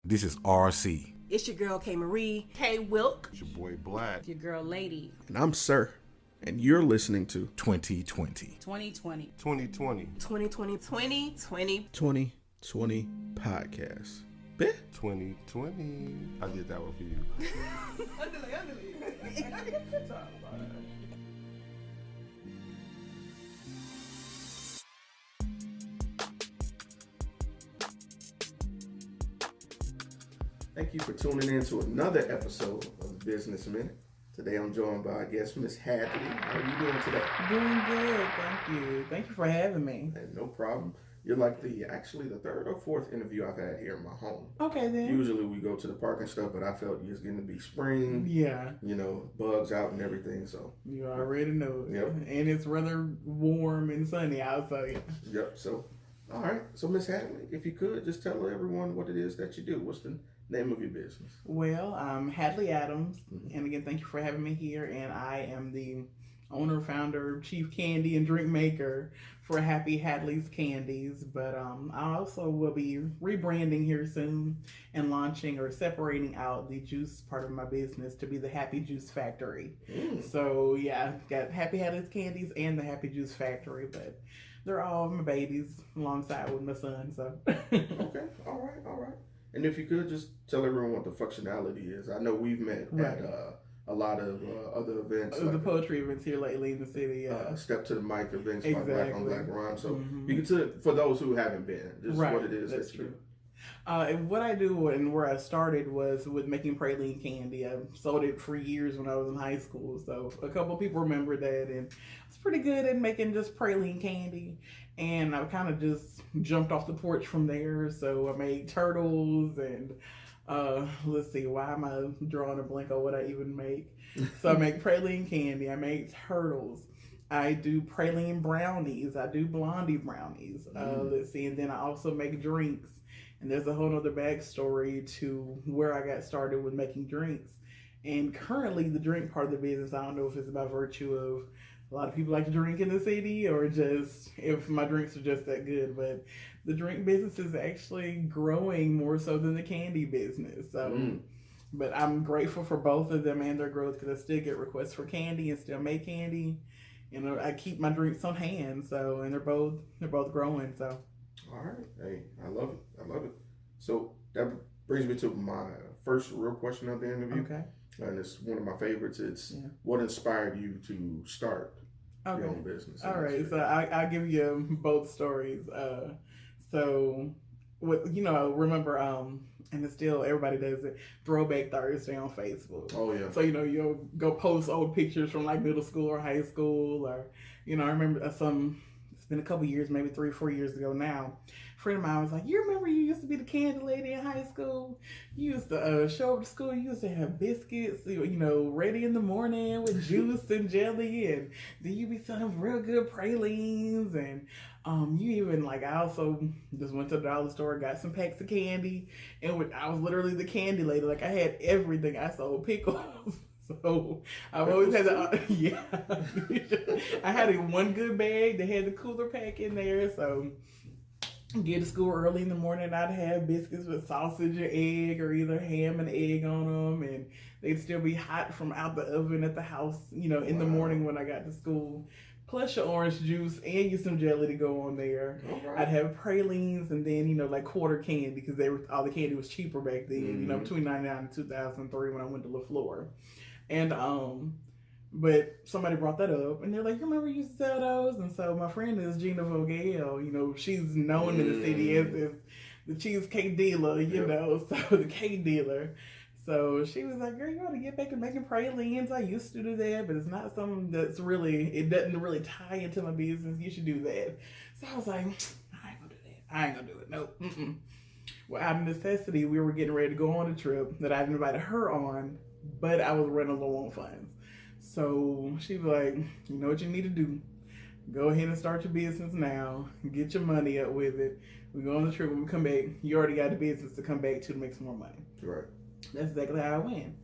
This is RC. It's your girl K Marie. K Wilk. It's your boy Black. Your girl Lady. And I'm Sirr. And you're listening to 2020. 2020. 2020. 2020. 2020. 2020 Podcast. Bet. 2020. I did that one for you. Thank you for tuning in to another episode of Business Minute. Today I'm joined by, I guess, Miss Hadley. How are you doing today? Doing good, thank you. Thank you for having me. Hey, no problem. You're like the third or fourth interview I've had here in my home. Okay then. Usually we go to the park and stuff, but I felt it's getting to be spring. Yeah. You know, bugs out and everything, so. You already know it. Yep. And it's rather warm and sunny outside. Yep, so. All right, so Miss Hadley, if you could, just tell everyone what it is that you do. What's the name of your business? Well, I'm Hadley Adams, and again, thank you for having me here. And I am the owner, founder, chief candy and drink maker for Happy Hadleys Candies. But I also will be rebranding here soon and launching or separating out the juice part of my business to be the Happy Juice Factory. So yeah, got Happy Hadleys Candies and the Happy Juice Factory, but they're all my babies alongside with my son. So Okay, all right. And if you could just tell everyone what the functionality is. I know we've met at a lot of other events. The like poetry events here lately in the city. Step to the Mic events Exactly. by Black on Black Rhyme. So you can for those who haven't been, just what it is that's that you true. And what I do and where I started was with making praline candy. I sold it for years when I was in high school. So a couple of people remember that, and I was pretty good at making just praline candy. And I kind of just jumped off the porch from there. So I made turtles and let's see, why am I drawing a blank on what I even make? So I make praline candy. I make turtles. I do praline brownies. I do blondie brownies. Let's see, and then I also make drinks. And there's a whole other backstory to where I got started with making drinks. And currently, the drink part of the business, I don't know if it's by virtue of a lot of people like to drink in the city or just if my drinks are just that good. But the drink business is actually growing more so than the candy business. So, but I'm grateful for both of them and their growth because I still get requests for candy and still make candy. You know, I keep my drinks on hand. So, and they're both growing. So. All right. Hey, I love it. So that brings me to my first real question of the interview. Okay. And it's one of my favorites. It's what inspired you to start your own business? All right. So I'll give you both stories. So with, remember, and it's still, everybody does it, Throwback Thursday on Facebook. Oh, yeah. So, you'll go post old pictures from like middle school or high school or, I remember it's been a couple years, maybe 3 or 4 years ago now. A friend of mine was like, you remember you used to be the candy lady in high school? You used to show up to school, you used to have biscuits, ready in the morning with juice and jelly, and then you be selling real good pralines, and you even, I also just went to the dollar store, got some packs of candy, and I was literally the candy lady. I had everything. I sold pickles. So I've always had I had one good bag that had the cooler pack in there. So get to school early in the morning, I'd have biscuits with sausage and egg or either ham and egg on them, and they'd still be hot from out the oven at the house, in the morning when I got to school. Plus your orange juice and you some jelly to go on there. Right. I'd have pralines and then, quarter candy because all the candy was cheaper back then, between 1999 and 2003 when I went to LaFleur. And but somebody brought that up and they're like, you remember you used to sell those? And so my friend is Gina Vogel, she's known in the city as the cheesecake dealer, so the cake dealer. So she was like, girl, you ought to get back to making pralines. I used to do that, but it's not something it doesn't really tie into my business. You should do that. So I was like, I ain't gonna do that. I ain't gonna do it. Nope. Well, out of necessity, we were getting ready to go on a trip that I'd invited her on, but I was running low on funds. So she was like, you know what you need to do? Go ahead and start your business now. Get your money up with it. We go on the trip. When we come back, you already got a business to come back to make some more money. Right. That's exactly how I went.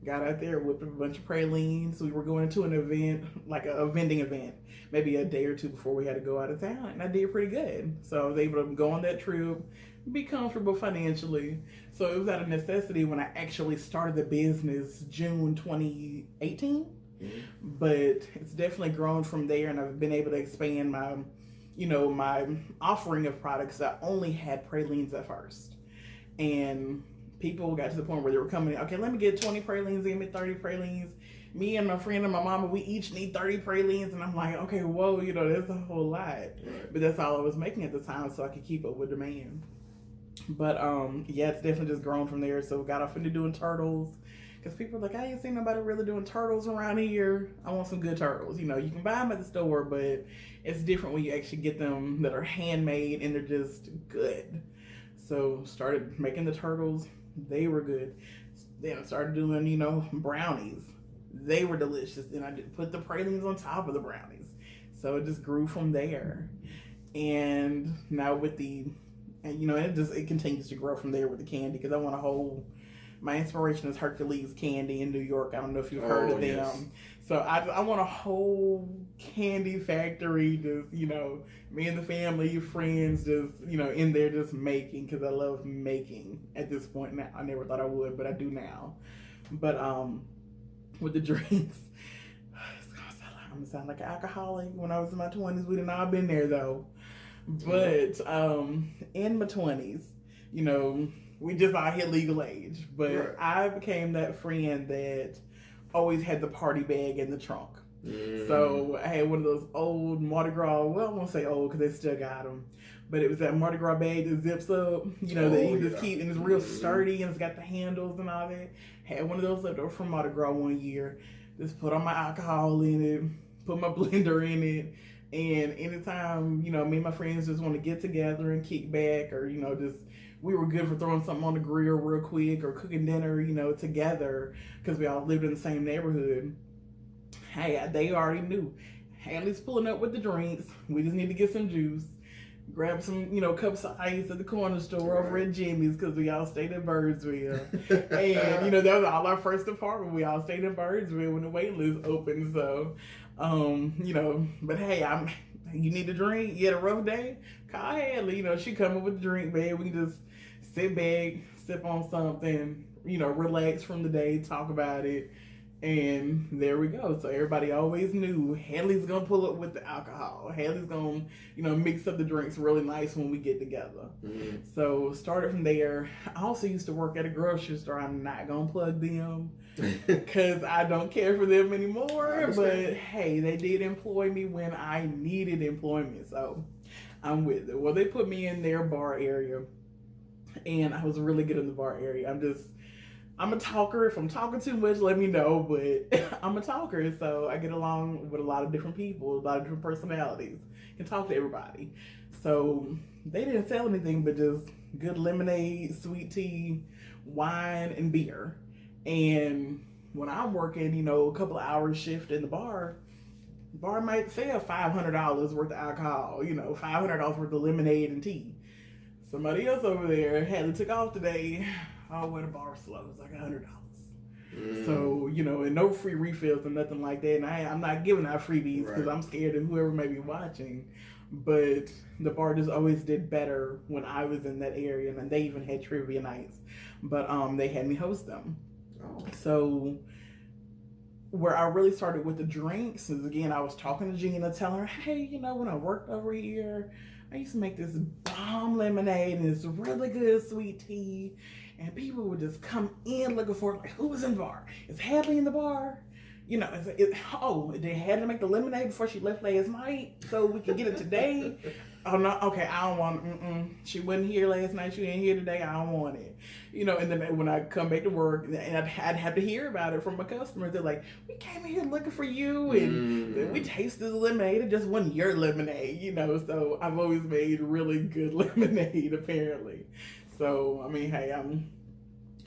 Got out there, whipped up a bunch of pralines. We were going to an event, like a vending event, maybe a day or two before we had to go out of town. And I did pretty good. So I was able to go on that trip, be comfortable financially. So it was out of necessity when I actually started the business June 2018. But it's definitely grown from there, and I've been able to expand my, my offering of products. I only had pralines at first, and people got to the point where they were coming in, okay, let me get 20 pralines, give me 30 pralines. Me and my friend and my mama, we each need 30 pralines, and I'm like, okay, whoa, that's a whole lot. Right. But that's all I was making at the time, so I could keep up with demand. But yeah, it's definitely just grown from there. So got off into doing turtles, because people are like, I ain't seen nobody really doing turtles around here. I want some good turtles. You can buy them at the store, but it's different when you actually get them that are handmade and they're just good. So started making the turtles. They were good. Then I started doing, brownies. They were delicious. Then I put the pralines on top of the brownies. So it just grew from there. And now with it continues to grow from there with the candy, because I want a whole, my inspiration is Hercules Candy in New York. I don't know if you've heard of them. Yes. So I want a whole candy factory, just, me and the family, friends, just, in there just making, because I love making at this point now. I never thought I would, but I do now. But with the drinks, I'm gonna sound like an alcoholic. When I was in my 20s, we'd have all been there though. But in my 20s, we just all hit legal age. But right. I became that friend that always had the party bag in the trunk. So I had one of those old Mardi Gras, well, I won't say old because they still got them, but it was that Mardi Gras bag that zips up, that you just keep, and it's real sturdy, and it's got the handles and all that. Had one of those left over from Mardi Gras one year. Just put all my alcohol in it, put my blender in it, and anytime, me and my friends just want to get together and kick back, or, just, we were good for throwing something on the grill real quick, or cooking dinner, together, because we all lived in the same neighborhood. Hey, they already knew. Hadley's pulling up with the drinks. We just need to get some juice. Grab some, cups of ice at the corner store over at Jimmy's, because we all stayed in Birdsville. And, that was all our first apartment. We all stayed in Birdsville when the wait list opened. So, but hey, you need a drink? You had a rough day? Call Hadley. She coming with the drink, babe. We can just sit back, sip on something, relax from the day, talk about it. And there we go. So everybody always knew Hadley's gonna pull up with the alcohol. Hadley's gonna, mix up the drinks really nice when we get together. So started from there. I also used to work at a grocery store. I'm not gonna plug them because I don't care for them anymore. But hey, they did employ me when I needed employment. So I'm with it. Well, they put me in their bar area, and I was really good in the bar area. I'm a talker. If I'm talking too much, let me know, but I'm a talker, so I get along with a lot of different people, a lot of different personalities, can talk to everybody. So they didn't sell anything but just good lemonade, sweet tea, wine, and beer. And when I'm working, a couple of hours shift in the bar might sell $500 worth of alcohol, $500 worth of lemonade and tea. Somebody else over there Hadley took off today. Oh, where the bar slow, it's like $100. So, and no free refills or nothing like that. And I'm not giving out freebies because I'm scared of whoever may be watching. But the bar just always did better when I was in that area. And they even had trivia nights. But they had me host them. Oh. So where I really started with the drinks is, again, I was talking to Gina, telling her, hey, when I worked over here, I used to make this bomb lemonade and this really good sweet tea. And people would just come in looking for, like, who was in the bar? Is Hadley in the bar? They had to make the lemonade before she left last night so we could get it today. Oh, no, okay, I don't want it. She wasn't here last night. She ain't here today. I don't want it. And then when I come back to work, and I'd have to hear about it from my customers. They're like, we came in here looking for you, and we tasted the lemonade. It just wasn't your lemonade, So I've always made really good lemonade, apparently. So, hey, I'm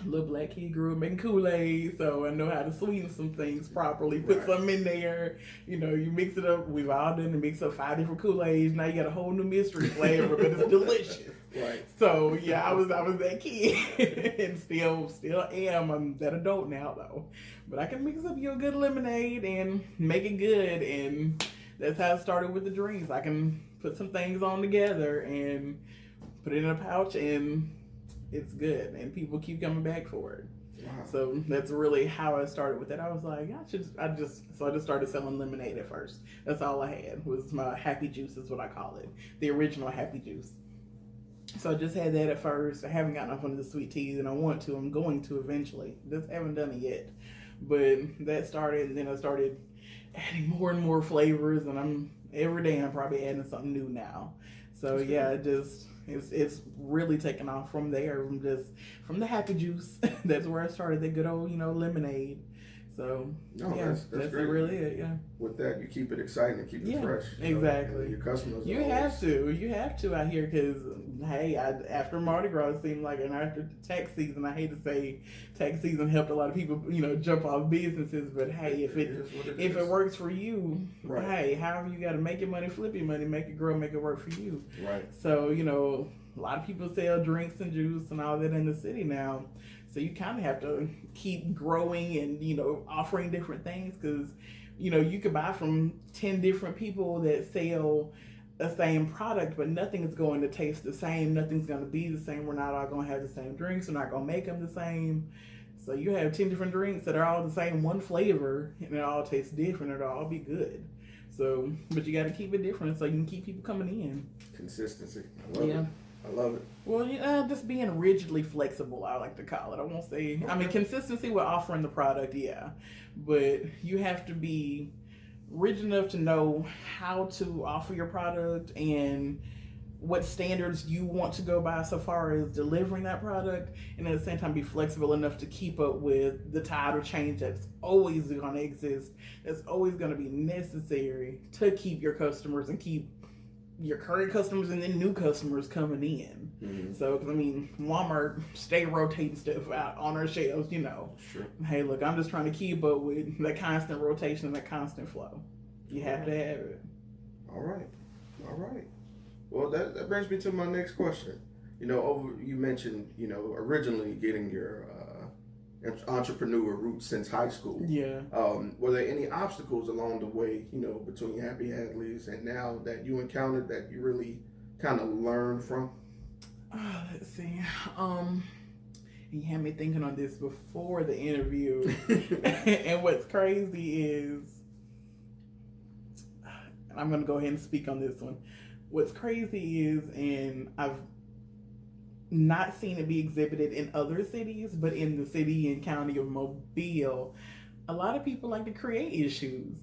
a little black kid, grew up making Kool-Aid, so I know how to sweeten some things properly. Put something in there, you mix it up. We've all done to mix up 5 different Kool-Aids. Now you got a whole new mystery flavor, but it's delicious. Right. So yeah, I was that kid, and still am. I'm that adult now though. But I can mix up your good lemonade and make it good, and that's how it started with the drinks. I can put some things on together and put it in a pouch, and it's good, and people keep coming back for it. Wow. So that's really how I started with it. I was like, I just started selling lemonade at first. That's all I had was my Happy Juice is what I call it. The original Happy Juice. So I just had that at first. I haven't gotten off one of the sweet teas, and I'm going to eventually. Just haven't done it yet. But that started, and then I started adding more and more flavors, and every day I'm probably adding something new now. So yeah, it's really taken off from there, from the Happy Juice. That's where I started, the good old, lemonade. So that's great. Really it, yeah. With that, you keep it exciting and keep it fresh. Exactly. Your customers. You have to out here, because hey, after Mardi Gras, it seemed like, and after tax season, I hate to say tax season helped a lot of people, jump off businesses, but hey, if it works for you, right. Hey, however you got to make your money, flip your money, make it grow, make it work for you. Right. So a lot of people sell drinks and juice and all that in the city now. So you kind of have to keep growing and, offering different things, because, you could buy from 10 different people that sell the same product, but nothing's going to taste the same. Nothing's going to be the same. We're not all going to have the same drinks. We're not going to make them the same. So you have 10 different drinks that are all the same, one flavor, and it all tastes different. It'll all be good. So, but you got to keep it different so you can keep people coming in. Consistency. I love it. I love it. Well, just being rigidly flexible, I like to call it. I won't say, consistency with offering the product, yeah. But you have to be rigid enough to know how to offer your product and what standards you want to go by so far as delivering that product, and at the same time be flexible enough to keep up with the tide of change that's always going to exist, that's always going to be necessary to keep your customers and keep your current customers and then new customers coming in. Mm-hmm. So, Walmart stay rotating stuff out on our shelves, Sure. Hey, look, I'm just trying to keep up with that constant rotation and that constant flow. You have to have it. All right. Well, that brings me to my next question. You mentioned, originally getting your entrepreneur roots since high school. Yeah. Were there any obstacles along the way, between Happy Hadleys and now that you encountered that you really kind of learned from? Let's see. You had me thinking on this before the interview. And what's crazy is, I'm going to go ahead and speak on this one. What's crazy is, and I've not seen it be exhibited in other cities, but in the city and county of Mobile, a lot of people like to create issues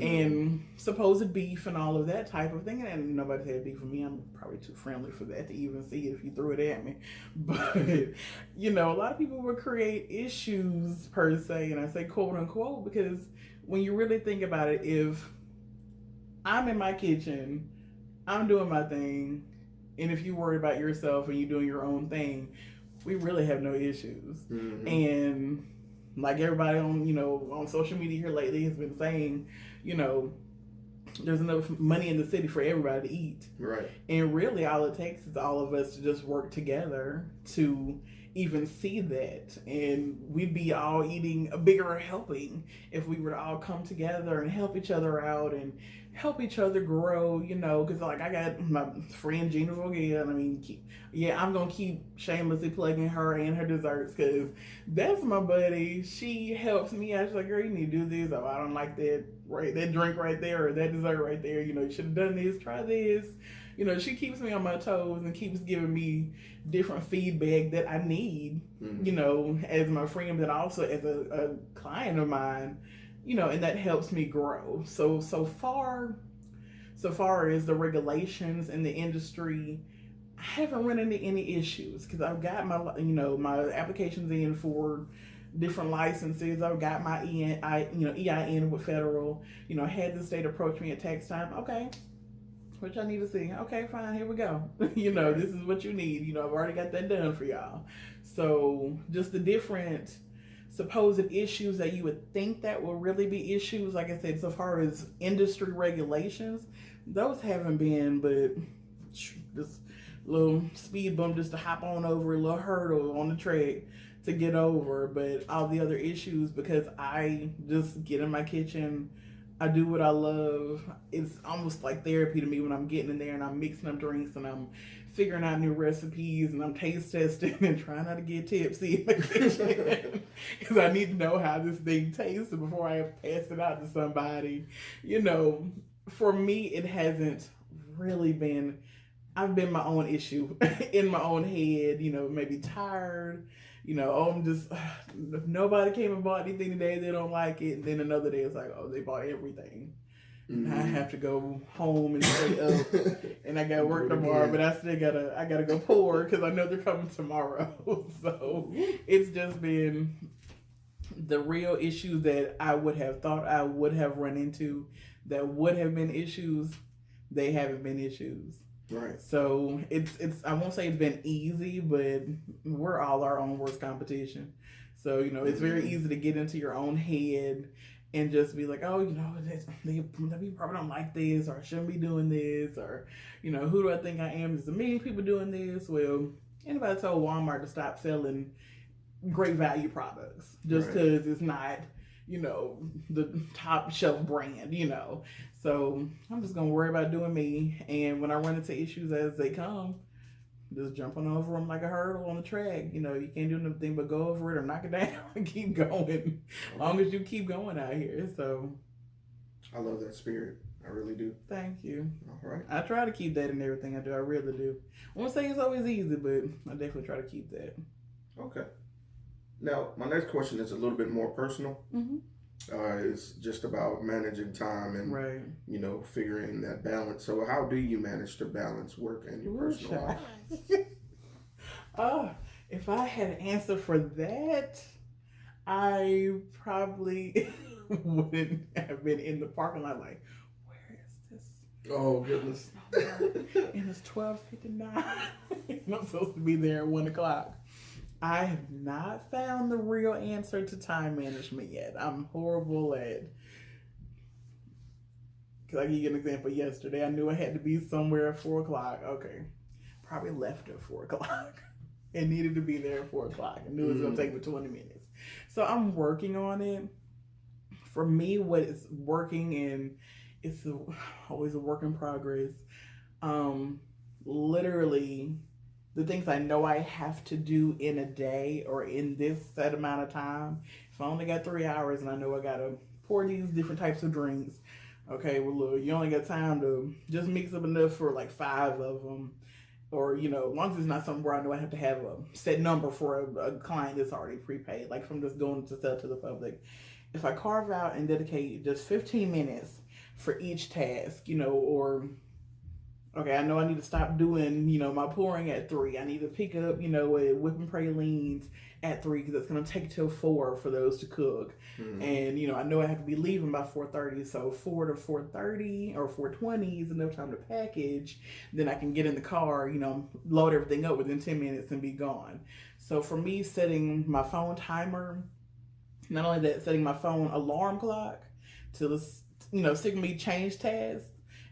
and supposed beef and all of that type of thing. And nobody's had beef with me. I'm probably too friendly for that to even see it if you threw it at me. But, a lot of people will create issues per se, and I say quote unquote, because when you really think about it, if I'm in my kitchen, I'm doing my thing, and if you worry about yourself and you doing your own thing, we really have no issues. Mm-hmm. And like everybody on social media here lately has been saying, there's enough money in the city for everybody to eat. Right. And really all it takes is all of us to just work together to even see that. And we'd be all eating a bigger helping if we were to all come together and help each other out and help each other grow, because like I got my friend Gina Vogel, I'm going to keep shamelessly plugging her and her desserts, because that's my buddy. She helps me out. She's like, girl, you need to do this. Oh, I don't like that drink right there or that dessert right there. You should have done this, try this. She keeps me on my toes and keeps giving me different feedback that I need, as my friend, but also as a client of mine, and that helps me grow. So far as the regulations in the industry, I haven't run into any issues, because I've got my, my applications in for different licenses. I've got my EIN with federal, had the state approach me at tax time. Okay. Which I need to see. Okay, fine, here we go. This is what you need. I've already got that done for y'all. So just the different supposed issues that you would think that will really be issues, like I said, so far as industry regulations, those haven't been, but just little speed bump just to hop on over, a little hurdle on the track to get over. But all the other issues, because I just get in my kitchen, I do what I love. It's almost like therapy to me when I'm getting in there and I'm mixing up drinks and I'm figuring out new recipes, and I'm taste testing and trying not to get tipsy in the kitchen because I need to know how this thing tastes before I pass it out to somebody. For me, it hasn't really been. I've been my own issue in my own head. Maybe tired. I'm just, if nobody came and bought anything today, they don't like it. And then another day it's like, oh, they bought everything. Mm-hmm. I have to go home and stay up, and I got work tomorrow, but I still gotta go pour because I know they're coming tomorrow. So it's just been the real issues that I would have thought I would have run into that would have been issues. They haven't been issues. Right. So it's I won't say it's been easy, but we're all our own worst competition. So it's very easy to get into your own head and just be like, oh, they probably don't like this, or I shouldn't be doing this, or who do I think I am? There's a million people doing this. Well, anybody told Walmart to stop selling great value products just because it's not the top shelf brand, So I'm just gonna worry about doing me, and when I run into issues as they come, just jumping over them like a hurdle on the track. You can't do nothing but go over it or knock it down and keep going. As long as you keep going out here. So I love that spirit. I really do. Thank you. All right. I try to keep that in everything I do. I really do. I won't say it's always easy, but I definitely try to keep that. Okay. Now, my next question is a little bit more personal. Mm-hmm. It's just about managing time and, figuring that balance. So how do you manage to balance work and your personal life? If I had an answer for that, I probably wouldn't have been in the parking lot like, where is this? Oh, goodness. And it's 12:59. I'm supposed to be there at 1 o'clock. I have not found the real answer to time management yet. I'm horrible at. Because I give you an example. Yesterday, I knew I had to be somewhere at 4 o'clock. Okay, probably left at 4 o'clock. And needed to be there at 4 o'clock. I knew it was going to take me 20 minutes. So I'm working on it. For me, what is working, and it's always a work in progress. Literally, the things I know I have to do in a day or in this set amount of time. If I only got 3 hours and I know I got to pour these different types of drinks, okay, well, look, you only got time to just mix up enough for like 5 of them. Or, as long as it's not something where I know I have to have a set number for a client that's already prepaid, like from just going to sell to the public. If I carve out and dedicate just 15 minutes for each task, or... Okay, I know I need to stop doing, my pouring at 3. I need to pick up, whipping pralines at 3 because it's going to take till 4 for those to cook. Mm-hmm. And, I know I have to be leaving by 4:30. So 4 to 4:30 or 4:20 is enough time to package. Then I can get in the car, load everything up within 10 minutes and be gone. So for me, setting my phone timer, not only that, setting my phone alarm clock to, signal me change tasks.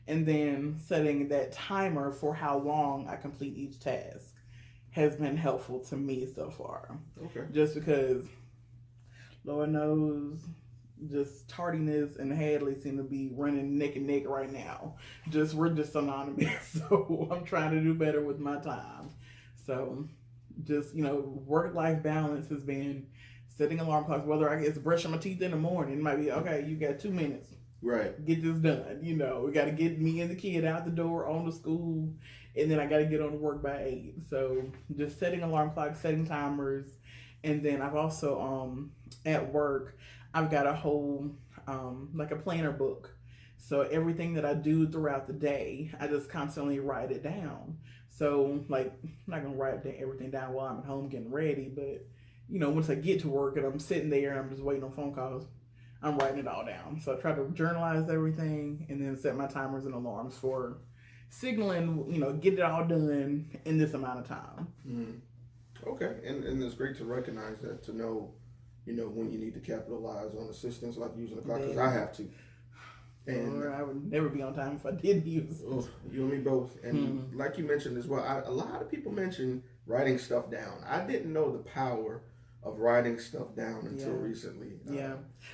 And then setting that timer for how long I complete each task has been helpful to me so far. Okay. Just because, Lord knows, just tardiness and Hadley seem to be running neck and neck right now. We're just synonymous. So I'm trying to do better with my time. So just, work-life balance has been setting alarm clocks, whether I get brushing my teeth in the morning. It might be, okay, you got 2 minutes. Right. Get this done. We got to get me and the kid out the door on to school, and then I got to get on to work by 8. So just setting alarm clocks, setting timers, and then I've also at work I've got a whole like a planner book. So everything that I do throughout the day, I just constantly write it down. So like I'm not gonna write everything down while I'm at home getting ready, but once I get to work and I'm sitting there and I'm just waiting on phone calls, I'm writing it all down. So I try to journalize everything and then set my timers and alarms for signaling, get it all done in this amount of time. Mm-hmm. Okay. And it's great to recognize that, to know, when you need to capitalize on assistance, like using the clock, because I have to. And I would never be on time if I didn't use it. You and me both. And like you mentioned as well, a lot of people mention writing stuff down. I didn't know the power of writing stuff down until recently.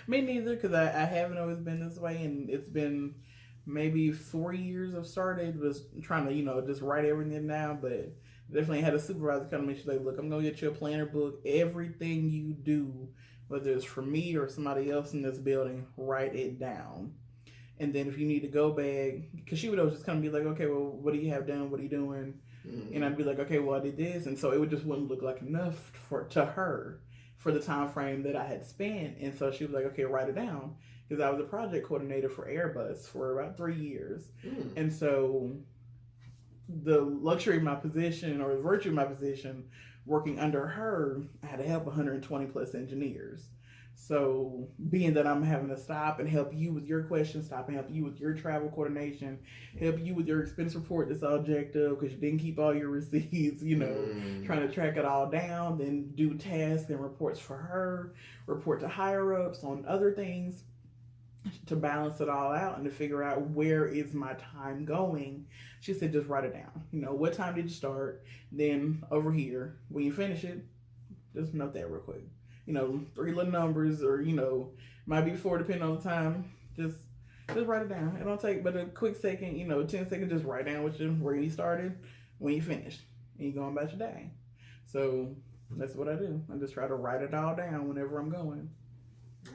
Me neither, because I haven't always been this way, and it's been maybe 4 years I've started, was trying to, just write everything down, but definitely had a supervisor come to me. She's like, look, I'm going to get you a planner book. Everything you do, whether it's for me or somebody else in this building, write it down. And then if you need to go back, because she would always just kind of be like, okay, well, what do you have done? What are you doing? And I'd be like, okay, well, I did this. And so it wouldn't look like enough to her for the time frame that I had spent. And so she was like, okay, write it down. Because I was a project coordinator for Airbus for about 3 years. And so the luxury of my position, or the virtue of my position, working under her, I had to help 120 plus engineers. So being that I'm having to stop and help you with your questions, stop and help you with your travel coordination, help you with your expense report that's all jacked up because you didn't keep all your receipts, trying to track it all down, then do tasks and reports for her, report to higher ups on other things to balance it all out and to figure out where is my time going. She said, just write it down. What time did you start? Then over here, when you finish it, just note that real quick. 3 little numbers, or might be 4 depending on the time. Just write it down. It don't take but a quick second, 10 seconds. Just write down where you started, when you finished, and you go about your day. So that's what I do. I just try to write it all down whenever I'm going.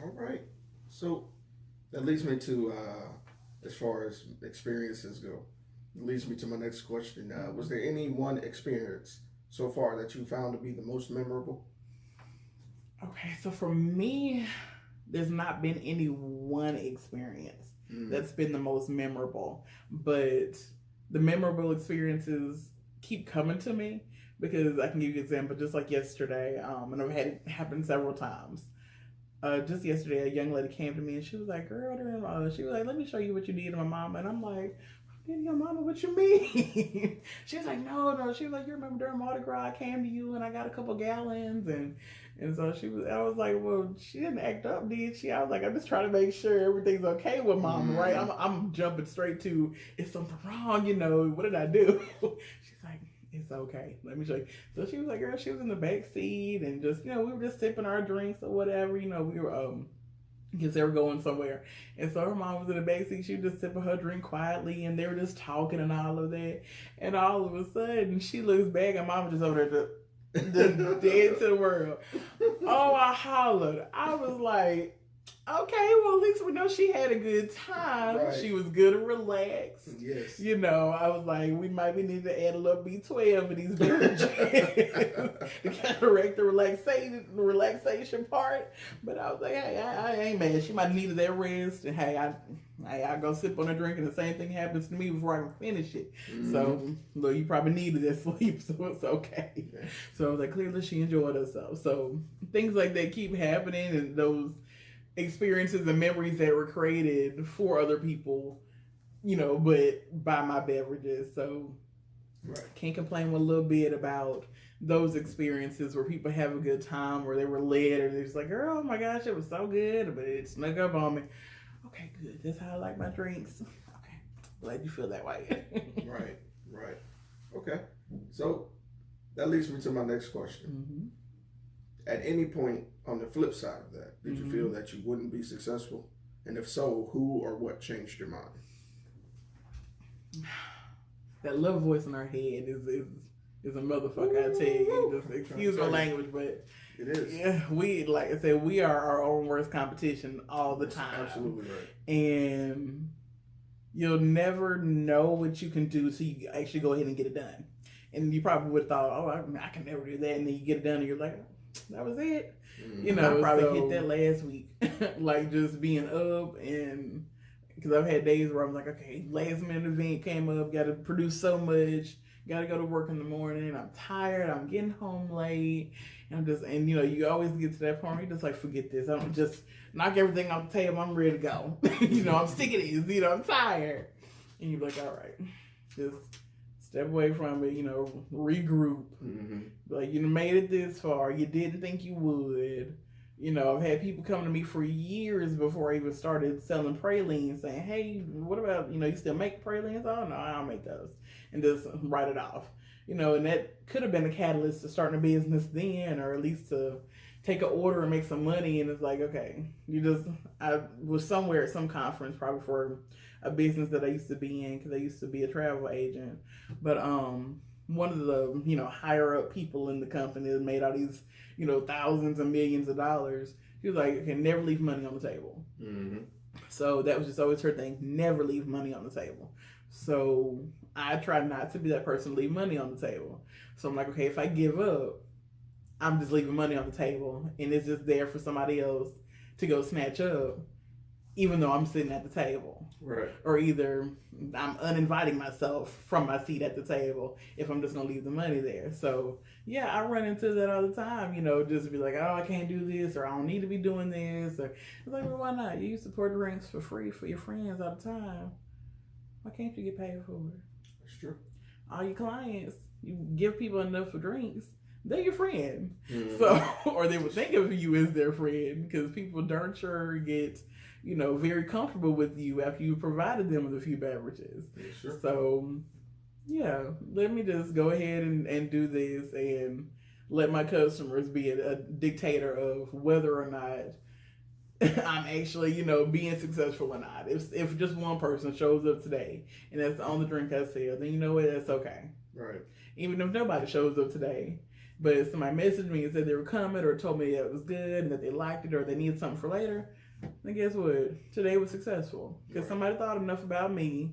All right. So that leads me to, as far as experiences go, it leads me to my next question. Was there any one experience so far that you found to be the most memorable? Okay, so for me, there's not been any one experience that's been the most memorable, but the memorable experiences keep coming to me because I can give you an example. Just like yesterday, and I've had it happen several times. Just yesterday, a young lady came to me and she was like, girl, she was like, let me show you what you did to my mama. And I'm like, your mama, what you mean? She was like, no. She was like, you remember during Mardi Gras, I came to you and I got a couple gallons. And so I was like, well, she didn't act up, did she? I was like, I'm just trying to make sure everything's okay with mama, right? I'm jumping straight to, is something wrong? What did I do? She's like, it's okay. Let me show you. So she was like, girl, she was in the back seat and just, we were just sipping our drinks or whatever. We were, because they were going somewhere. And so her mom was in the back seat. She was just sipping her drink quietly and they were just talking and all of that. And all of a sudden, she looks back and mama just over there just dead to the world. Oh, I hollered. I was like, okay, well, at least we know she had a good time. Right. She was good and relaxed. Yes. I was like, we might be needing to add a little B12 of these beverages to counteract the relaxation part. But I was like, hey, I ain't mad. She might have needed that rest. And hey, I go sip on a drink and the same thing happens to me before I can finish it. So, look, you probably needed that sleep, so it's okay. Yeah. So I was like, clearly she enjoyed herself. So things like that keep happening, and those experiences and memories that were created for other people, but by my beverages. So can't complain one little bit about those experiences where people have a good time, where they were led, or they're just like, girl, oh my gosh, it was so good, but it snuck up on me. Okay, good. That's how I like my drinks. Okay. Glad you feel that way. Right. Okay. So that leads me to my next question. At any point on the flip side of that, did you feel that you wouldn't be successful? And if so, who or what changed your mind? That little voice in our head is a motherfucker, I tell you. Just excuse my language, but it is. Yeah, like I said, we are our own worst competition all the time. Absolutely right. And you'll never know what you can do till you actually go ahead and get it done. And you probably would have thought, oh, I can never do that. And then you get it done and you're like, that was it. I probably hit that last week. Like just being up, and because I've had days where I'm like, okay, last minute event came up, got to produce so much, got to go to work in the morning. I'm tired. I'm getting home late. And you always get to that point where you're just like, forget this. I'm just knock everything off the table. I'm ready to go. I'm sick of this. I'm tired. And you're like, all right, just step away from it, regroup. Like, you made it this far. You didn't think you would. I've had people come to me for years before I even started selling pralines saying, hey, what about, you still make pralines? Oh, no, I don't make those. And just write it off. And that could have been a catalyst to starting a business then, or at least to take an order and make some money, and it's like, okay, I was somewhere at some conference, probably for a business that I used to be in, because I used to be a travel agent. But one of the higher up people in the company that made all these thousands and millions of dollars, she was like, okay, never leave money on the table. Mm-hmm. So that was just always her thing, never leave money on the table. So I try not to be that person to leave money on the table. So I'm like, okay, if I give up, I'm just leaving money on the table, and it's just there for somebody else to go snatch up, even though I'm sitting at the table. Right. Or either I'm uninviting myself from my seat at the table if I'm just going to leave the money there. So, yeah, I run into that all the time, just be like, oh, I can't do this, or I don't need to be doing this. Or it's like, well, why not? You support drinks for free for your friends all the time. Why can't you get paid for it? That's true. All your clients, you give people enough for drinks, they're your friend. Mm-hmm. So, or they would think of you as their friend, because people darn sure get, very comfortable with you after you provided them with a few beverages. Sure. So, yeah, let me just go ahead and do this and let my customers be a dictator of whether or not I'm actually, being successful or not. If just one person shows up today and that's the only drink I sell, then you know what, that's okay. Right. Even if nobody shows up today, but if somebody messaged me and said they were coming, or told me it was good and that they liked it, or they needed something for later, then guess what? Today was successful. Because somebody thought enough about me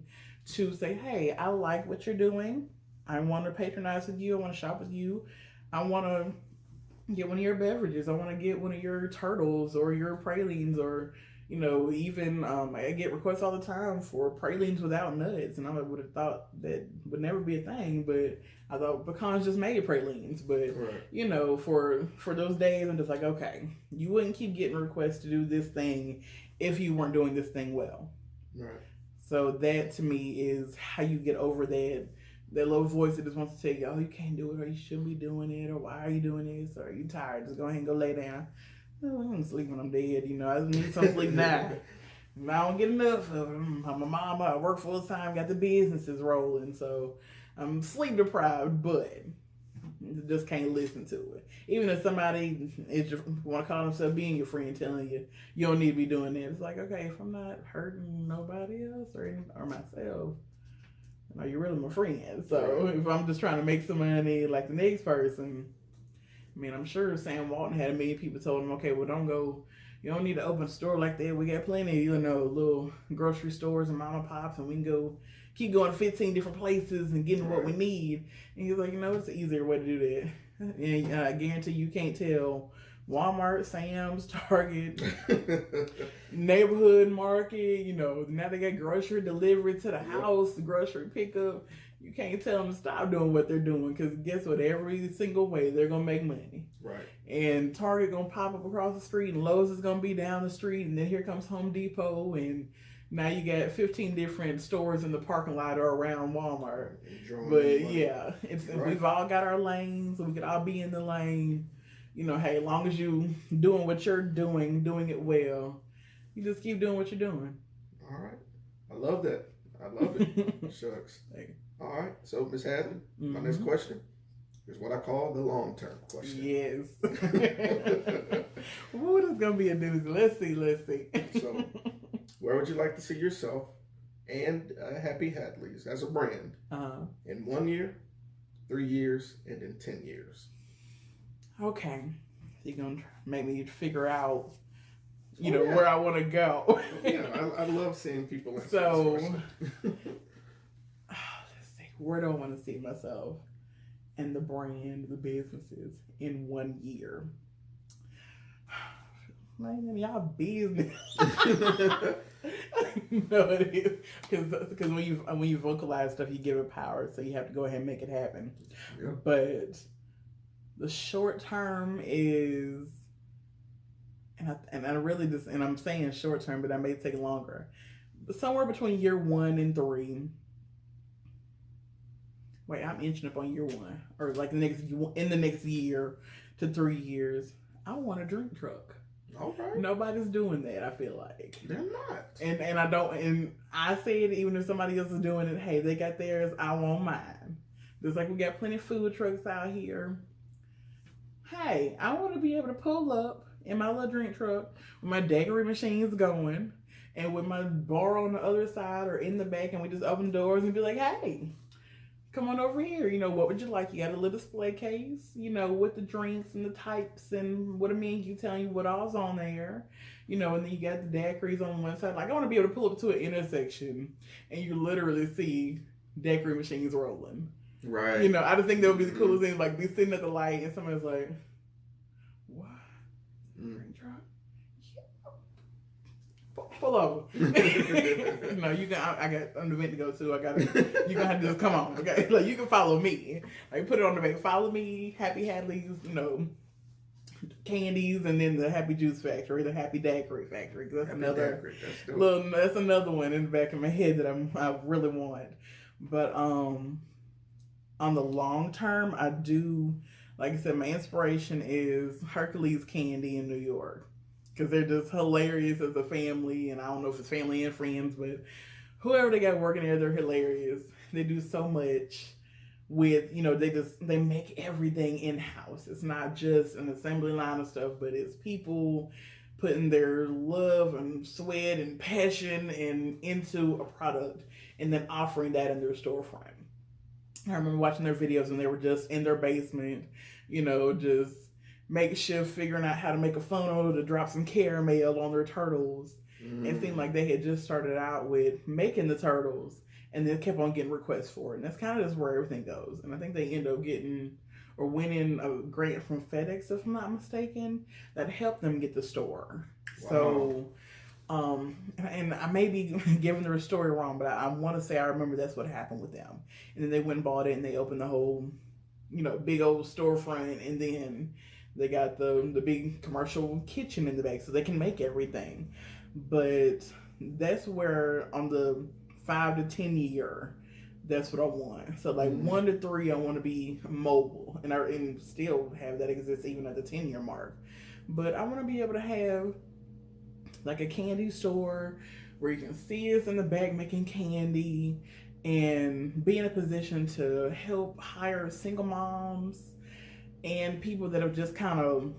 to say, hey, I like what you're doing. I want to patronize with you. I want to shop with you. I want to get one of your beverages. I want to get one of your turtles or your pralines, or even I get requests all the time for pralines without nuts, and I would have thought that would never be a thing, but I thought pecans just made pralines. But right. For those days, I'm just like, okay, you wouldn't keep getting requests to do this thing if you weren't doing this thing well. Right. So that to me is how you get over that little voice that just wants to tell you, oh, you can't do it, or you shouldn't be doing it, or why are you doing this, or are you tired? Just go ahead and go lay down. No, I'm sleep when I'm dead. I need some sleep now. I don't get enough of them. I'm a mama. I work full time. Got the businesses rolling, so I'm sleep deprived. But just can't listen to it. Even if somebody want to call themselves being your friend, telling you you don't need to be doing that, it's like, okay, if I'm not hurting nobody else or myself, you're really my friend. So if I'm just trying to make some money like the next person. I mean, I'm sure Sam Walton had a million people told him, okay, well, you don't need to open a store like that. We got plenty of, little grocery stores and mom and pops, and we can keep going to 15 different places and getting what we need. And he's like, it's an easier way to do that. And I guarantee you can't tell Walmart, Sam's, Target, neighborhood market, now they got grocery delivery to the house, grocery pickup. You can't tell them to stop doing what they're doing, because guess what? Every single way they're gonna make money. Right. And Target gonna pop up across the street, and Lowe's is gonna be down the street, and then here comes Home Depot, and now you got 15 different stores in the parking lot or around Walmart. But yeah, we've all got our lanes, so we could all be in the lane. Hey, as long as you doing what you're doing it well, you just keep doing what you're doing. All right. I love that. I love it. Shucks. All right. So, Miss Hadley, my next question is what I call the long-term question. Yes. What is going to be a doozy? Let's see. So, where would you like to see yourself and Happy Hadleys as a brand in 1 year, 3 years, and in 10 years? Okay. You're going to make me figure out, where I want to go. I love seeing people answer so, this question. Let's see. Where do I want to see myself and the brand, the businesses in 1 year? Man, y'all business. No, it is. Because when you vocalize stuff, you give it power. So you have to go ahead and make it happen. Yeah. But the short term is, and I really just, and I'm saying short term, but I may take longer. But somewhere between year 1 and 3. Wait, I'm inching up on year 1, or like in the next year to 3 years. I want a drink truck. All right. Nobody's doing that, I feel like. They're not. And I say it even if somebody else is doing it, hey, they got theirs, I want mine. Just like we got plenty of food trucks out here. hey, I want to be able to pull up in my little drink truck with my daiquiri machines going and with my bar on the other side or in the back, and we just open the doors and be like, hey, come on over here. You know, what would you like? You got a little display case, you know, with the drinks and the types and what a menu telling you what all's on there. You know, and then you got the daiquiris on one side. Like, I want to be able to pull up to an intersection and you literally see daiquiri machines rolling. Right. You know, I just think that would be the coolest thing. Like, be sitting at the light and somebody's like, what? Drink truck? Yeah. Pull over. No, you got. I got an event to go to. You gonna have to just come on. Okay, like you can follow me. Like put it on the back. Follow me. Happy Hadleys. You know, Candies, and then the Happy Juice Factory, the Happy Daiquiri Factory. That's Happy another Daiquiri, that's another one in the back of my head that I really want. But on the long term, I do, like I said, my inspiration is Hercules Candy in New York. Because they're just hilarious as a family, and I don't know if it's family and friends, but whoever they got working there, they're hilarious. They do so much with, you know, they make everything in-house. It's not just an assembly line of stuff, but it's people putting their love and sweat and passion into a product and then offering that in their storefront. I remember watching their videos when they were just in their basement, you know, just makeshift figuring out how to make a funnel to drop some caramel on their turtles. It seemed like they had just started out with making the turtles and then kept on getting requests for it. And that's kind of just where everything goes. And I think they end up getting or winning a grant from FedEx, if I'm not mistaken, that helped them get the store. Wow. So, and I may be giving the story wrong, but I want to say I remember that's what happened with them. And then they went and bought it and they opened the whole, you know, big old storefront, and then they got the big commercial kitchen in the back so they can make everything. But that's where on the 5 to 10 year, that's what I want. So like 1 to 3, I want to be mobile and still have that exist even at the 10-year mark. But I want to be able to have like a candy store where you can see us in the back making candy and be in a position to help hire single moms and people that have just kind of,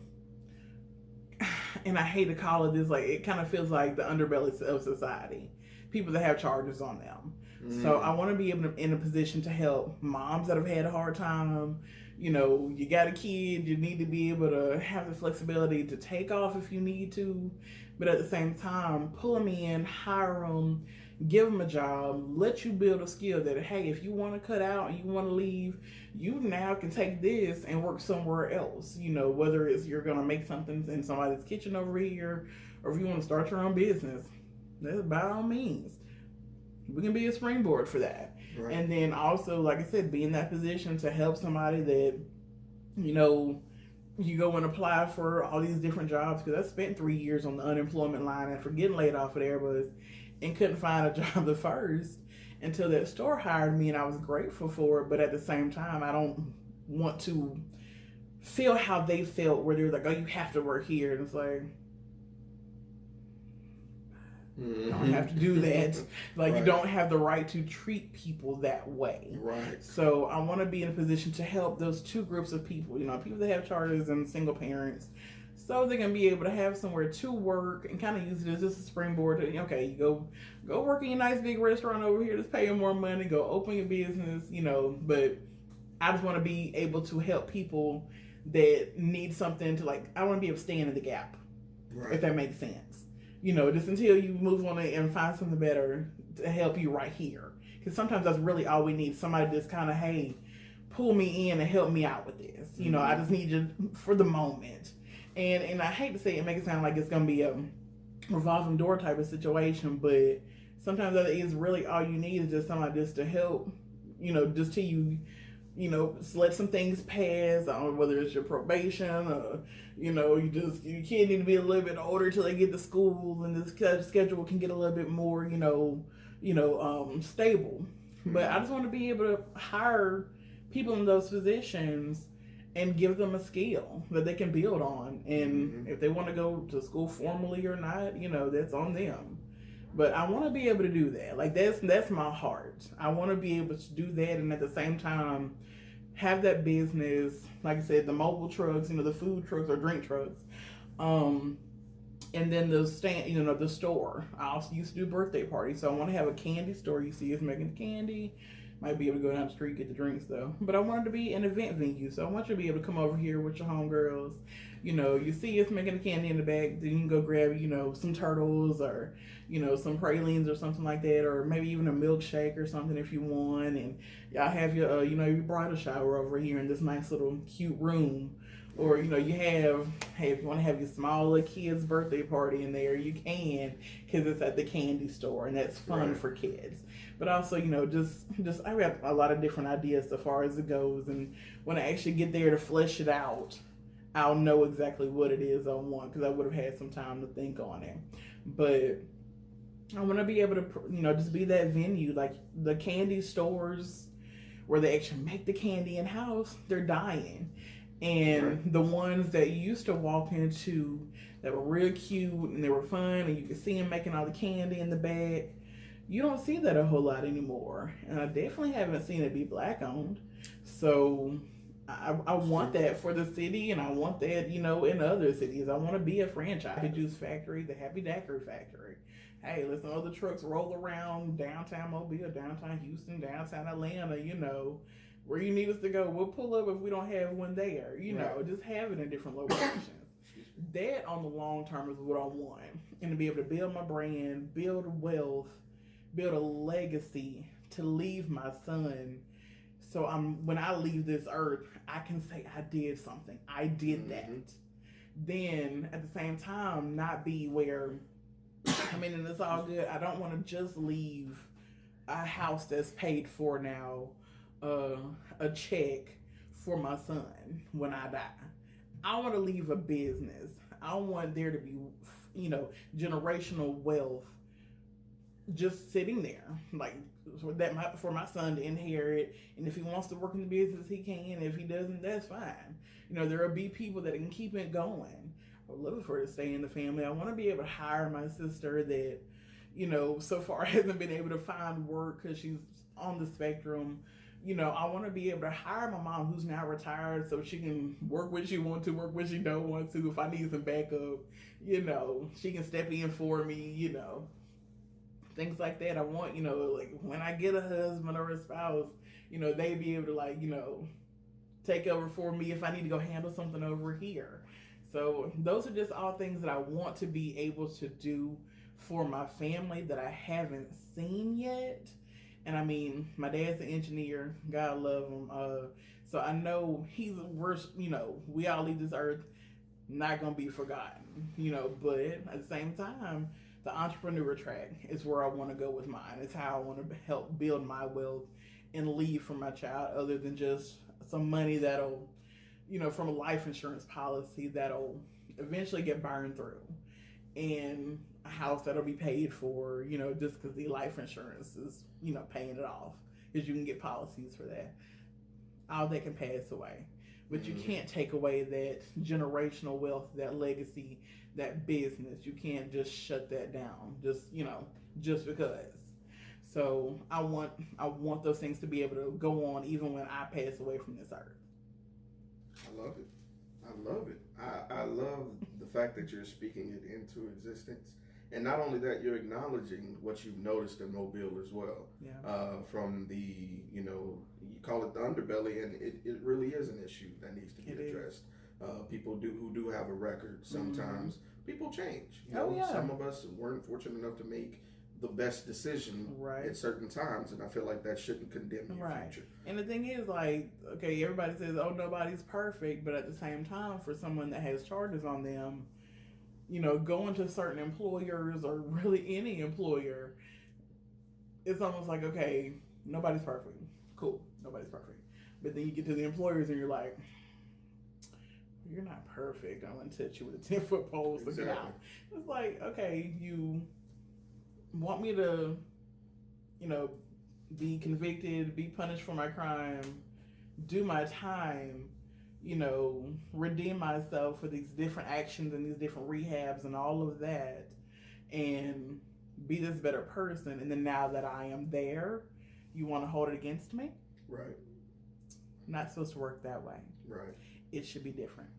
and I hate to call it this, like it kind of feels like the underbelly of society. People that have charges on them. So I want to be able to, in a position to help moms that have had a hard time. You know, you got a kid, you need to be able to have the flexibility to take off if you need to, but at the same time, pull them in, hire them, give them a job, let you build a skill that, hey, if you want to cut out and you want to leave, you now can take this and work somewhere else. You know, whether it's you're going to make something in somebody's kitchen over here, or if you want to start your own business, that's by all means. We can be a springboard for that. Right. And then also, like I said, be in that position to help somebody that, you know, you go and apply for all these different jobs. Because I spent 3 years on the unemployment line after getting laid off at Airbus and couldn't find a job at first until that store hired me, and I was grateful for it. But at the same time, I don't want to feel how they felt where they're like, oh, you have to work here. And it's like, you don't have to do that. Like, right. You don't have the right to treat people that way. Right. So I want to be in a position to help those two groups of people, you know, people that have charges and single parents, so they can be able to have somewhere to work and kind of use it as just a springboard to, okay, you go work in a nice big restaurant over here that's paying more money, go open your business, you know, but I just want to be able to help people that need something to, like, I want to be able to stand in the gap, right. If that makes sense. You know, just until you move on and find something better to help you right here. Because sometimes that's really all we need. Somebody just kind of, hey, pull me in and help me out with this. You know, I just need you for the moment. And I hate to say it, make it sound like it's going to be a revolving door type of situation, but sometimes that is really all you need is just somebody just to help, you know, just till you know, let some things pass, or whether it's your probation or, you know, your kid need to be a little bit older till they get to school and the schedule can get a little bit more, stable. But I just want to be able to hire people in those positions and give them a skill that they can build on. And if they want to go to school formally or not, you know, that's on them. But I want to be able to do that. Like, that's my heart. I want to be able to do that and at the same time have that business, like I said, the mobile trucks, the food trucks or drink trucks. And then the stand, the store. I also used to do birthday parties, so I want to have a candy store. You see us making candy. Might be able to go down the street, get the drinks though. But I want it to be an event venue, so I want you to be able to come over here with your homegirls. You see us making the candy in the back, then you can go grab, some turtles or, some pralines or something like that, or maybe even a milkshake or something if you want. And y'all have your, your bridal shower over here in this nice little cute room. Or, you have, hey, if you want to have your small little kid's birthday party in there, you can, because it's at the candy store, and that's fun for kids. But also, just I got a lot of different ideas as far as it goes, and when I actually get there to flesh it out, I'll know exactly what it is I want, because I would have had some time to think on it. But I want to be able to, just be that venue, like the candy stores where they actually make the candy in-house, they're dying. And the ones that you used to walk into that were real cute and they were fun and you could see them making all the candy in the bag, you don't see that a whole lot anymore. And I definitely haven't seen it be Black owned. So I want that for the city, and I want that, in other cities. I want to be a franchise. The Juice Factory, the Happy Daiquiri Factory. Hey, listen, other trucks roll around downtown Mobile, downtown Houston, downtown Atlanta, where you need us to go. We'll pull up if we don't have one there, just have it in different locations. That on the long term is what I want. And to be able to build my brand, build wealth, build a legacy to leave my son. So when I leave this earth, I can say I did something. I did that. Then at the same time, not be where, and it's all good. I don't want to just leave a house that's paid for now, a check for my son when I die. I want to leave a business. I want there to be, generational wealth just sitting there, like for my son to inherit. And if he wants to work in the business, he can. If he doesn't, that's fine. There will be people that can keep it going. I would love for her to stay in the family. I want to be able to hire my sister that, so far hasn't been able to find work because she's on the spectrum. I want to be able to hire my mom, who's now retired, so she can work when she wants to, work when she don't want to. If I need some backup, she can step in for me, things like that. I want, like when I get a husband or a spouse, they be able to take over for me if I need to go handle something over here. So those are just all things that I want to be able to do for my family that I haven't seen yet. And my dad's an engineer. God love him. So I know we all leave this earth not gonna be forgotten. But at the same time, the entrepreneur track is where I want to go with mine. It's how I want to help build my wealth and leave for my child, other than just some money that'll, from a life insurance policy that'll eventually get burned through, and a house that'll be paid for, just because the life insurance is, paying it off, because you can get policies for that. All that can pass away, but you can't take away that generational wealth, that legacy, that business. You can't just shut that down, just because. So I want those things to be able to go on even when I pass away from this earth. I love it. I love the fact that you're speaking it into existence. And not only that, you're acknowledging what you've noticed in Mobile as well. Yeah. From the, you call it the underbelly, and it really is an issue that needs to be addressed. People who do have a record, sometimes people change. Some of us weren't fortunate enough to make the best decision at certain times, and I feel like that shouldn't condemn your future. And the thing is, everybody says, oh, nobody's perfect, but at the same time, for someone that has charges on them, going to certain employers, or really any employer, it's almost like, okay, nobody's perfect. Cool, nobody's perfect. But then you get to the employers and you're like, you're not perfect. I'm going to touch you with a 10-foot pole to get out. It's like, okay, you want me to, be convicted, be punished for my crime, do my time, redeem myself for these different actions and these different rehabs and all of that, and be this better person. And then now that I am there, you want to hold it against me? Right. not supposed to work that way. Right. It should be different.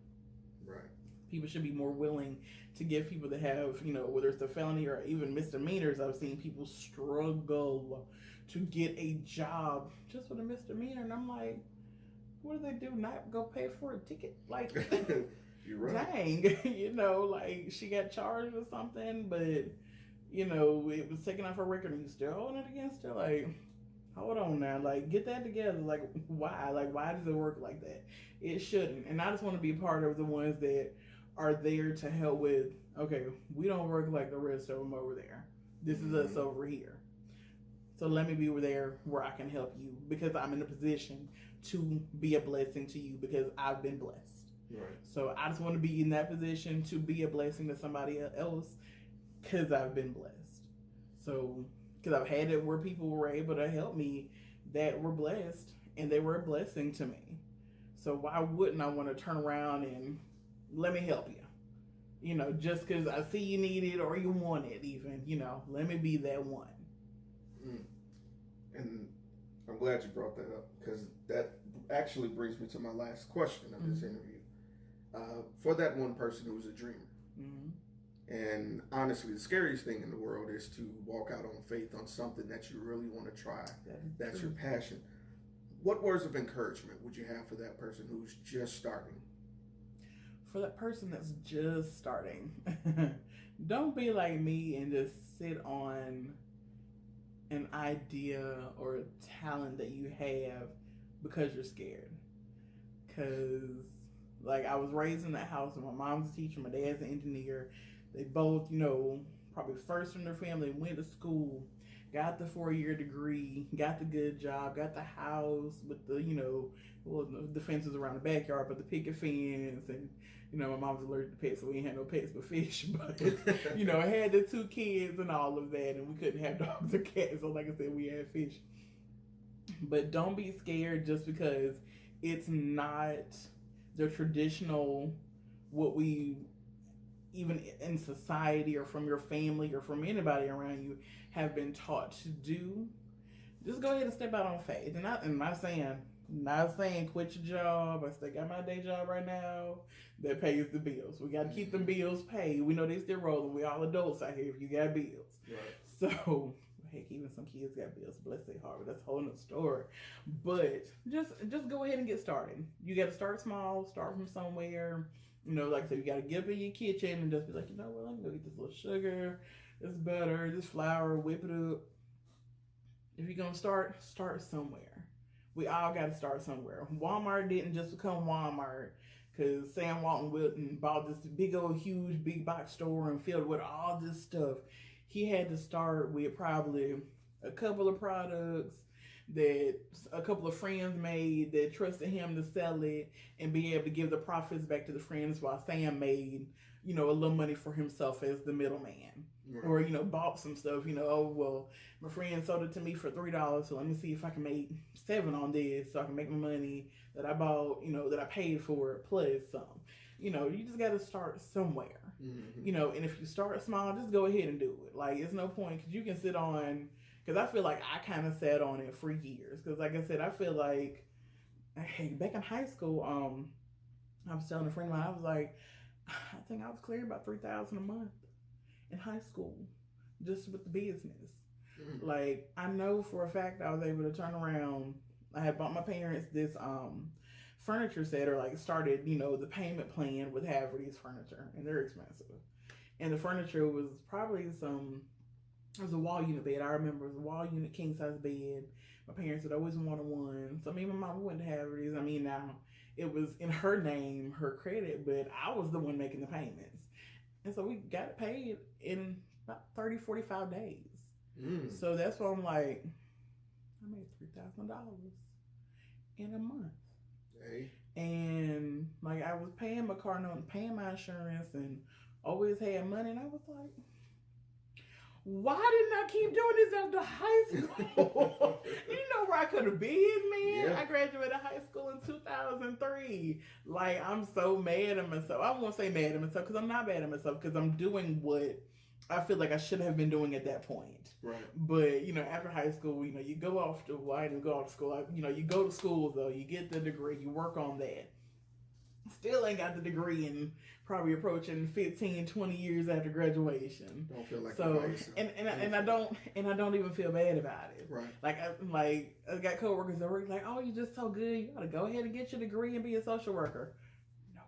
Right. People should be more willing to give people that have, whether it's a felony or even misdemeanors. I've seen people struggle to get a job just with a misdemeanor, and I'm like, what do they do? Not go pay for a ticket? Like, you're right. Dang, like she got charged with something, but it was taken off her record, and you still holding it against her. Like, hold on now, like get that together. Like, why? Like, why does it work like that? It shouldn't. And I just want to be part of the ones that are there to help with, okay, we don't work like the rest of them over there. This is us over here. So let me be there where I can help you, because I'm in a position to be a blessing to you because I've been blessed. Right. So I just want to be in that position to be a blessing to somebody else because I've been blessed. So, because I've had it where people were able to help me that were blessed and they were a blessing to me. So why wouldn't I want to turn around and let me help you? Just because I see you need it or you want it even, let me be that one. And I'm glad you brought that up, because that actually brings me to my last question of this interview. For that one person who's a dreamer, and honestly, the scariest thing in the world is to walk out on faith on something that you really want to try. That's your passion. What words of encouragement would you have for that person who's just starting? For that person that's just starting, don't be like me and just sit on an idea or a talent that you have because you're scared. Because, like, I was raised in that house, and my mom's a teacher, my dad's an engineer. They both, probably first in their family, went to school, got the 4-year degree, got the good job, got the house with the, the fences around the backyard, but the picket fence, and, my mom was allergic to pets, so we ain't had no pets but fish, but, I had the 2 kids and all of that, and we couldn't have dogs or cats, so like I said, we had fish. But don't be scared just because it's not the traditional, what we, even in society or from your family or from anybody around you, have been taught to do. Just go ahead and step out on faith. And I'm not saying quit your job. I still got my day job right now that pays the bills. We got to keep them bills paid. We know they still rolling. We all adults out here if you got bills. Right. So, heck, even some kids got bills. Bless their heart. But that's a whole nother story. But just go ahead and get started. You got to start small. Start from somewhere. Like I said, you got to get up in your kitchen and just be like, what, let me go get this little sugar, this butter, this flour, whip it up. If you're going to start somewhere. We all got to start somewhere. Walmart didn't just become Walmart because Sam Walton Wilton bought this big old huge big box store and filled with all this stuff. He had to start with probably a couple of products that a couple of friends made that trusted him to sell it and be able to give the profits back to the friends, while Sam made, a little money for himself as the middleman. Right. Or, bought some stuff, oh, well, my friend sold it to me for $3, so let me see if I can make $7 on this so I can make my money that I bought, that I paid for it plus some. You just got to start somewhere. And if you start small, just go ahead and do it. Like, it's no point, because you can sit on, because I feel like I kind of sat on it for years. Because like I said, I feel like, hey, back in high school, I was telling a friend of mine, I was like, I think I was clearing about $3,000 a month in high school, just with the business. Like, I know for a fact I was able to turn around. I had bought my parents this furniture set, or like started, the payment plan with Hadley's furniture, and they're expensive. And the furniture was probably it was a wall unit bed. I remember it was a wall unit king size bed. My parents had always wanted one. So me and my mom went to Hadley's. Now it was in her name, her credit, but I was the one making the payments. And so we got it paid in about 30, 45 days. So that's why I'm like, I made $3,000 in a month. Hey. And like, I was paying my car note and paying my insurance and always had money. And I was like, why didn't I keep doing this after high school? You know where I could have been, man. Yeah. I graduated high school in 2003. Like, I'm so mad at myself. I won't say mad at myself because I'm not mad at myself, because I'm doing what I feel like I should have been doing at that point. Right. But, after high school, you go off to, well, I didn't go off to school. You go to school, though. You get the degree. You work on that. Still ain't got the degree and probably approaching 15, 20 years after graduation. Don't feel like so, you're and I don't even feel bad about it. Right. I got coworkers that work like, oh, you're just so good. You ought to go ahead and get your degree and be a social worker. No.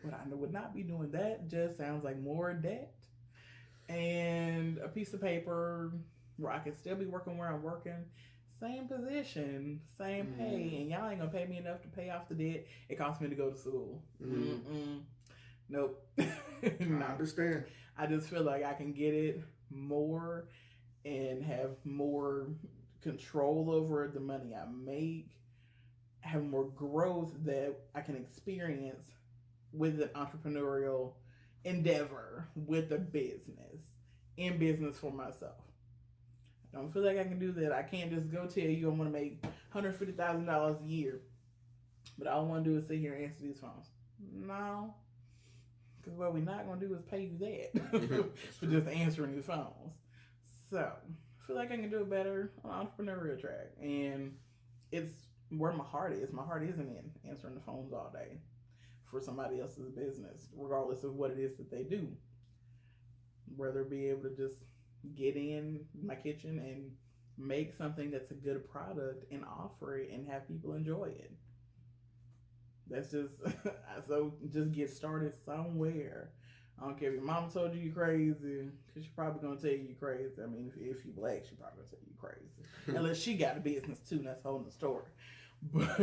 But I would not be doing that. Just sounds like more debt and a piece of paper where I can still be working where I'm working. Same position, same pay, and y'all ain't gonna pay me enough to pay off the debt it cost me to go to school. Nope. I understand. I just feel like I can get it more and have more control over the money I make, have more growth that I can experience with an entrepreneurial endeavor, with a business, in business for myself. I don't feel like I can do that. I can't just go tell you I want to make $150,000 a year, but all I want to do is sit here and answer these phones. No, because what we're not going to do is pay you that for just answering these phones. So I feel like I can do it better on entrepreneurial track, and it's where my heart is. My heart isn't in answering the phones all day for somebody else's business, regardless of what it is that they do. Rather be able to just get in my kitchen and make something that's a good product and offer it and have people enjoy it. That's just so just get started somewhere. I don't care if your mom told you crazy, because she's probably gonna tell you crazy. I mean, if you black, she's probably gonna tell you crazy, unless she got a business too. That's a whole nother story. But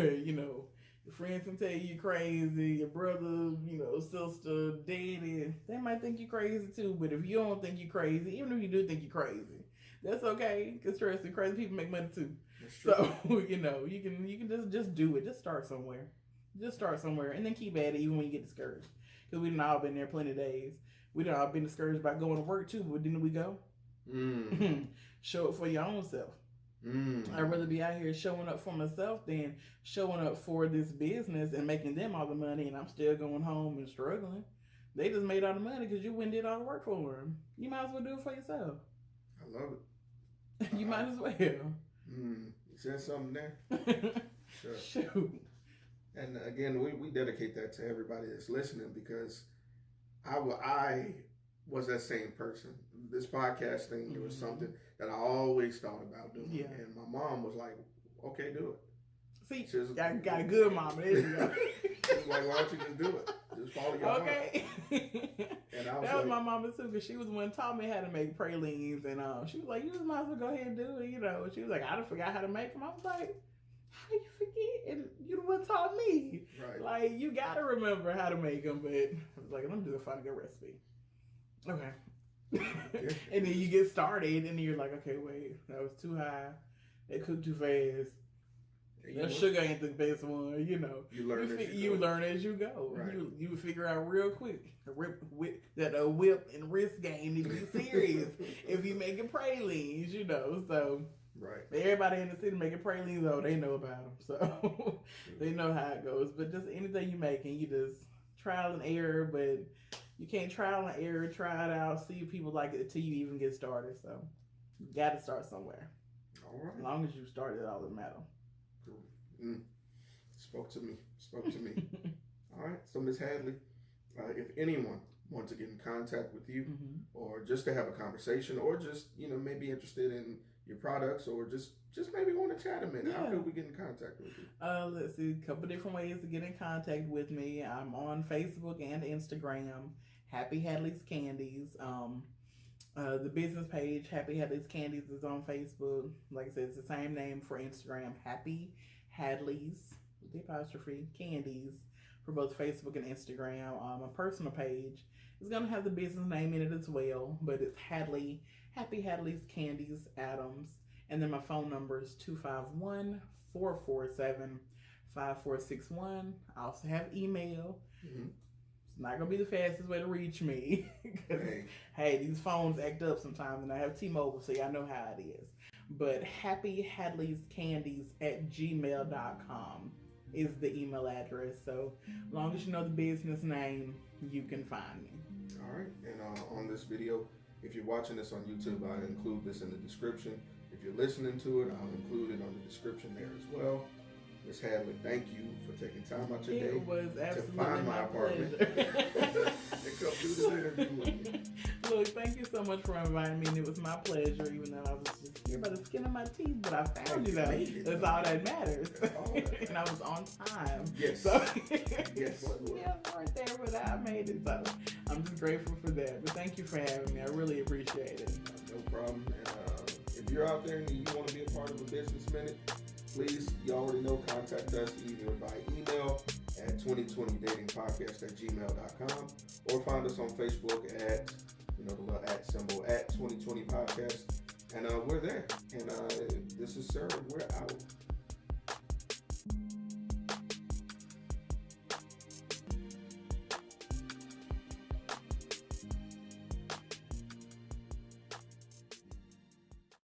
your friends can tell you crazy, your brother, sister, daddy, they might think you crazy too. But if you don't think you crazy, even if you do think you crazy, that's okay. Because trust me, crazy people make money too. So you can just do it. Just start somewhere. Just start somewhere and then keep at it even when you get discouraged. Because we've all been there plenty of days. We've all been discouraged by going to work too, but didn't we go? Show it for your own self. I'd rather be out here showing up for myself than showing up for this business and making them all the money, and I'm still going home and struggling. They just made all the money because you went and did all the work for them. You might as well do it for yourself. I love it. You might as well. You said something there. Sure. Shoot. And again, we dedicate that to everybody that's listening, because I was that same person. This podcast thing, it was something that I always thought about doing. Yeah. And my mom was like, okay, do it. See, She was, got a good mama. There you go. She was like, why don't you just do it? Just follow your heart. Okay. And I was that was like, my mama too, because she was the one who taught me how to make pralines, and she was like, you just might as well go ahead and do it. She was like, I done forgot how to make them. I was like, how you forget? And you the one taught me. Right. Like, you gotta remember how to make them. But I was like, let me just find a good recipe. Okay. And then you get started, and then you're like, okay, wait, that was too high. They cooked too fast. That sugar ain't the best one, You learn you learn as you go. Right. You figure out real quick that a whip and wrist game need to be serious if you making pralines, So right. everybody in the city making pralines, they know about them, so they know how it goes. But just anything you making, you just trial and error. But you can't trial and error, try it out, see if people like it until you even get started. So you got to start somewhere. All right. As long as you started, all that matter. Cool. Spoke to me. All right. So, Miss Hadley, if anyone wants to get in contact with you, or just to have a conversation, or just maybe interested in your products, or just maybe want to chat a minute, how can we get in contact with you? Let's see, a couple different ways to get in contact with me. I'm on Facebook and Instagram, Happy Hadleys Candies. The business page, Happy Hadleys Candies, is on Facebook. Like I said, it's the same name for Instagram, Happy Hadleys, with the apostrophe, Candies, for both Facebook and Instagram. My personal page is going to have the business name in it as well, but it's Happy Hadleys Candies Adams. And then my phone number is 251-447-5461. I also have email. It's not going to be the fastest way to reach me. Hey, these phones act up sometimes, and I have T-Mobile, so y'all know how it is. But happyhadleyscandies@gmail.com is the email address. So as long as you know the business name, you can find me. All right. And on this this video. If you're watching this on YouTube, I'll include this in the description. If you're listening to it, I'll include it on the description there as well. Miss Hadley, thank you for taking time out your day It was to absolutely find my my apartment pleasure. and come do this interview with me. Look, thank you so much for inviting me, and it was my pleasure, even though I was just here by the skin of my teeth, but I found you though. That's all that matters. And I was on time. Yes. So, Yes. yeah, right there, but I made it. So I'm just grateful for that. But thank you for having me. I really appreciate it. No problem. And if you're out there and you want to be a part of a Business Minute, please, you already know, contact us either by email at 2020datingpodcast@gmail.com or find us on Facebook at, the little @ symbol at 2020podcast. And we're there. And this is Sirr. We're out.